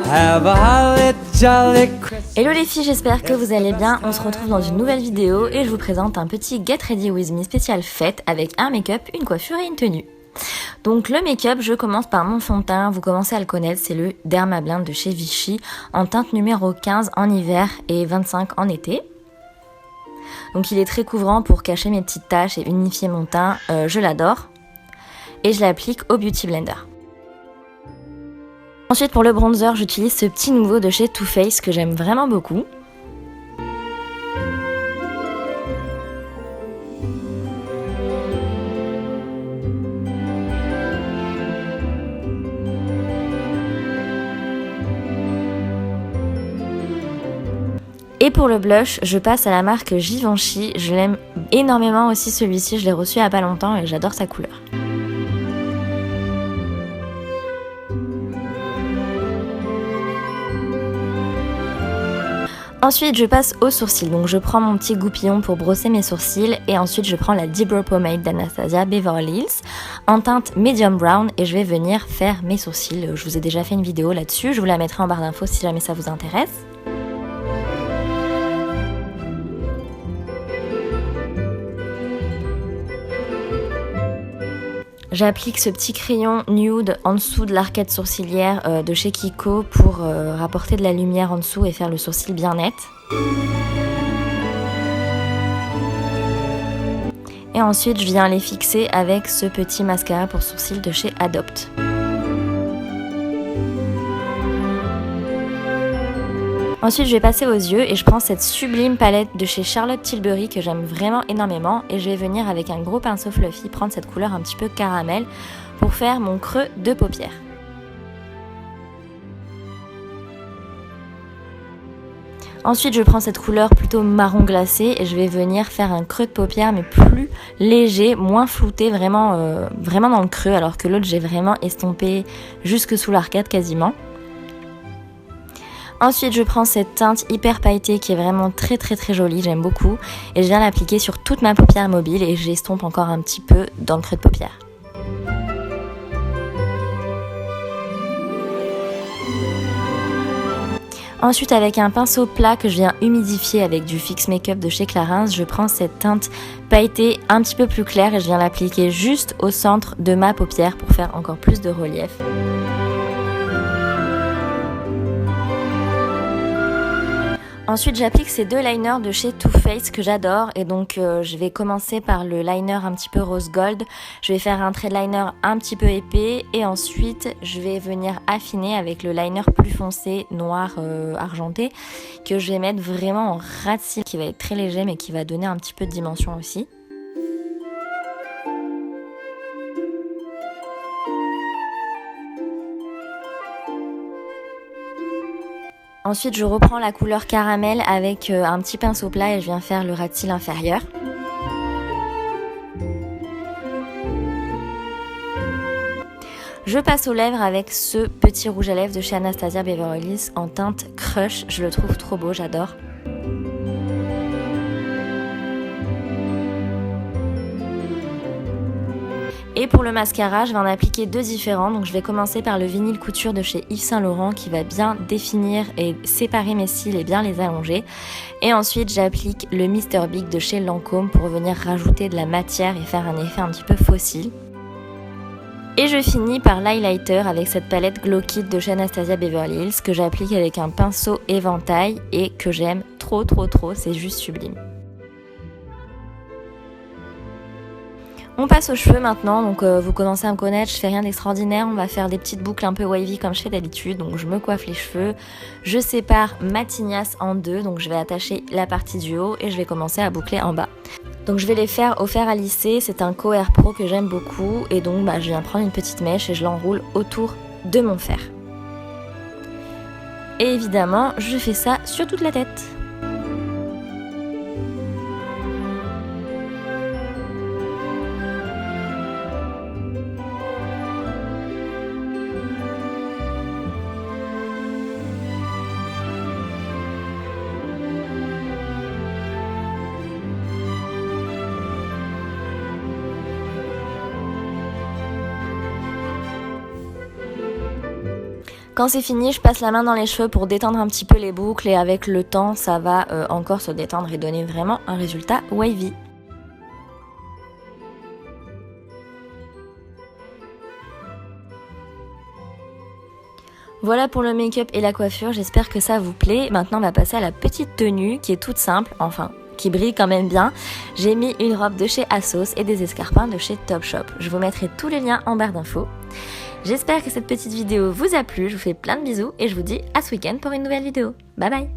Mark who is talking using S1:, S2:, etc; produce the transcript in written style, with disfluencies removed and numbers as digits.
S1: Have a holly jolly Christmas.
S2: Hello les filles, j'espère que vous allez bien. On se retrouve dans une nouvelle vidéo et je vous présente un petit Get Ready With Me spécial fête avec un make-up, une coiffure et une tenue. Donc le make-up, je commence par mon fond de teint, vous commencez à le connaître, c'est le Dermablend de chez Vichy en teinte numéro 15 en hiver et 25 en été. Donc il est très couvrant pour cacher mes petites taches et unifier mon teint, je l'adore. Et je l'applique au Beauty Blender. Ensuite pour le bronzer, j'utilise ce petit nouveau de chez Too Faced que j'aime vraiment beaucoup. Et pour le blush, je passe à la marque Givenchy. Je l'aime énormément aussi celui-ci, je l'ai reçu il n'y a pas longtemps et j'adore sa couleur. Ensuite, je passe aux sourcils. Donc je prends mon petit goupillon pour brosser mes sourcils et ensuite je prends la Deep Brow Pomade d'Anastasia Beverly Hills en teinte medium brown et je vais venir faire mes sourcils. Je vous ai déjà fait une vidéo là-dessus, je vous la mettrai en barre d'infos si jamais ça vous intéresse. J'applique ce petit crayon nude en dessous de l'arcade sourcilière de chez Kiko pour rapporter de la lumière en dessous et faire le sourcil bien net. Et ensuite, je viens les fixer avec ce petit mascara pour sourcils de chez Adopt. Ensuite, je vais passer aux yeux et je prends cette sublime palette de chez Charlotte Tilbury que j'aime vraiment énormément et je vais venir avec un gros pinceau fluffy prendre cette couleur un petit peu caramel pour faire mon creux de paupière. Ensuite, je prends cette couleur plutôt marron glacé et je vais venir faire un creux de paupière mais plus léger, moins flouté, vraiment dans le creux alors que l'autre j'ai vraiment estompé jusque sous l'arcade quasiment. Ensuite, je prends cette teinte hyper pailletée qui est vraiment très jolie, j'aime beaucoup. Et je viens l'appliquer sur toute ma paupière mobile et j'estompe encore un petit peu dans le creux de paupière. Ensuite, avec un pinceau plat que je viens humidifier avec du Fix Makeup de chez Clarins, je prends cette teinte pailletée un petit peu plus claire et je viens l'appliquer juste au centre de ma paupière pour faire encore plus de relief. Ensuite, j'applique ces deux liners de chez Too Faced que j'adore et donc je vais commencer par le liner un petit peu rose gold. Je vais faire un trait de liner un petit peu épais et ensuite je vais venir affiner avec le liner plus foncé noir argenté que je vais mettre vraiment en ras de cils qui va être très léger mais qui va donner un petit peu de dimension aussi. Ensuite, je reprends la couleur caramel avec un petit pinceau plat et je viens faire le ras de cils inférieur. Je passe aux lèvres avec ce petit rouge à lèvres de chez Anastasia Beverly Hills en teinte Crush. Je le trouve trop beau, j'adore. Et pour le mascara, je vais en appliquer deux différents. Donc je vais commencer par le Vinyl Couture de chez Yves Saint Laurent qui va bien définir et séparer mes cils et bien les allonger. Et ensuite, j'applique le Mr Big de chez Lancôme pour venir rajouter de la matière et faire un effet un petit peu fossile. Et je finis par l'highlighter avec cette palette Glow Kit de chez Anastasia Beverly Hills que j'applique avec un pinceau éventail et que j'aime trop, c'est juste sublime. On passe aux cheveux maintenant, donc vous commencez à me connaître, je fais rien d'extraordinaire, on va faire des petites boucles un peu wavy comme je fais d'habitude, donc je me coiffe les cheveux, je sépare ma tignasse en deux, donc je vais attacher la partie du haut et je vais commencer à boucler en bas. Donc je vais les faire au fer à lisser, c'est un Co Air Pro que j'aime beaucoup et donc je viens prendre une petite mèche et je l'enroule autour de mon fer. Et évidemment, je fais ça sur toute la tête. Quand c'est fini, je passe la main dans les cheveux pour détendre un petit peu les boucles et avec le temps, ça va encore se détendre et donner vraiment un résultat wavy. Voilà pour le make-up et la coiffure, j'espère que ça vous plaît. Maintenant on va passer à la petite tenue qui est toute simple, enfin qui brille quand même bien. J'ai mis une robe de chez Assos et des escarpins de chez Topshop. Je vous mettrai tous les liens en barre d'infos. J'espère que cette petite vidéo vous a plu, je vous fais plein de bisous et je vous dis à ce week-end pour une nouvelle vidéo. Bye bye!